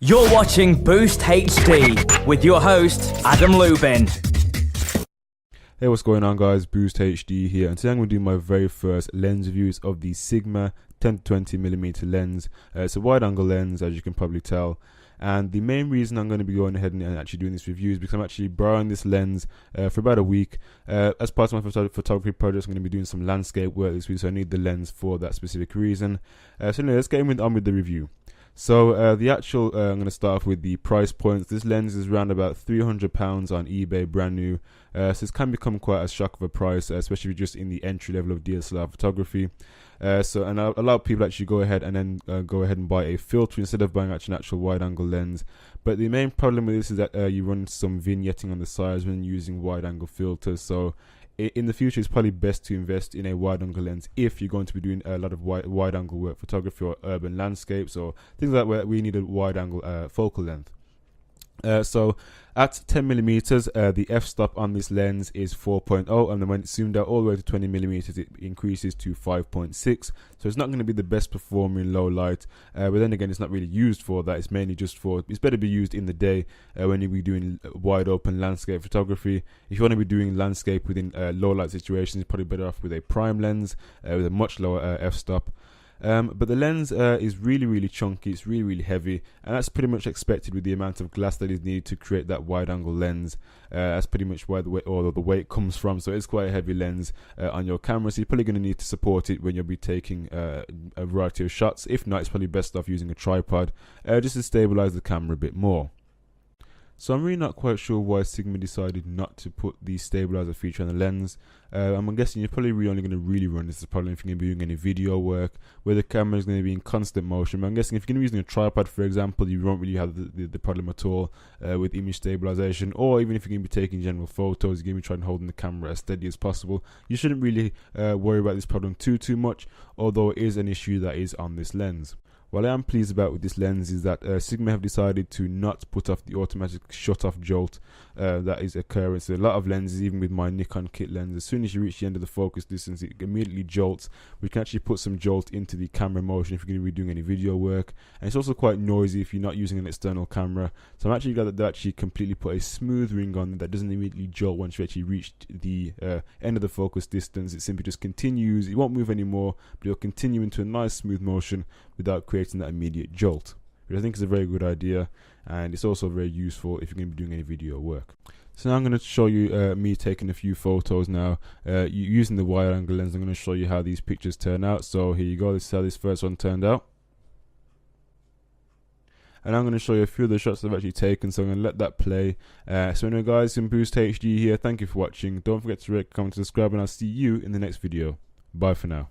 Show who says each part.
Speaker 1: You're watching Boost HD with your host, Adam Lubin.
Speaker 2: Hey, what's going on, guys? Boost HD here, and today I'm going to do my very first lens reviews of the Sigma 10-20mm lens. It's a wide-angle lens, as you can probably tell, and the main reason I'm going to be going ahead and actually doing this review is because I'm actually borrowing this lens for about a week. As part of my photography project, I'm going to be doing some landscape work this week, so I need the lens for that specific reason. So anyway, let's get on with the review. So the actual, I'm going to start off with the price points. This lens is around about £300 on eBay, brand new. So this can become quite a shock of a price, especially if you're just in the entry level of DSLR photography. And a lot of people actually go ahead and buy a filter instead of buying an actual wide-angle lens. But the main problem with this is that you run some vignetting on the sides when using wide-angle filters. So in the future, it's probably best to invest in a wide-angle lens if you're going to be doing a lot of wide-angle work, photography or urban landscapes or things like that where we need a wide-angle focal length. So at 10mm, the f-stop on this lens is 4.0, and then when it's zoomed out all the way to 20mm, it increases to 5.6. So it's not going to be the best performer in low light, but then again, it's not really used for that. It's mainly just for, it's better to be used in the day when you'll be doing wide open landscape photography. If you want to be doing landscape within low light situations, you're probably better off with a prime lens with a much lower f-stop. But the lens is really chunky, it's really heavy, and that's pretty much expected with the amount of glass that is needed to create that wide angle lens. That's pretty much where the weight comes from, so it's quite a heavy lens on your camera, so you're probably going to need to support it when you'll be taking a variety of shots. If not, it's probably best off using a tripod just to stabilize the camera a bit more. So I'm really not quite sure why Sigma decided not to put the stabilizer feature on the lens. I'm guessing you're probably only going to really run this problem if you're going to be doing any video work where the camera is going to be in constant motion. But I'm guessing if you're going to be using a tripod, for example, you won't really have the problem at all with image stabilization. Or even if you're going to be taking general photos, you're going to be trying to hold the camera as steady as possible. You shouldn't really worry about this problem too much, although it is an issue that is on this lens. What I am pleased about with this lens is that Sigma have decided to not put off the automatic shut-off jolt that is occurring. So a lot of lenses, even with my Nikon kit lens, as soon as you reach the end of the focus distance, it immediately jolts. We can actually put some jolt into the camera motion if you're going to be doing any video work. And it's also quite noisy if you're not using an external camera. So I'm actually glad that they actually completely put a smooth ring on that doesn't immediately jolt once you actually reached the end of the focus distance. It simply just continues. It won't move anymore, but it'll continue into a nice smooth motion without creating that immediate jolt, which I think is a very good idea, and it's also very useful if you're going to be doing any video work. So now I'm going to show you me taking a few photos now using the wide angle lens. I'm going to show you how these pictures turn out. So here you go, this is how this first one turned out, and I'm going to show you a few of the shots I've actually taken, so I'm going to let that play. So anyway, guys, in Boost HD here, thank you for watching. Don't forget to rate, comment, subscribe, and I'll see you in the next video. Bye for now.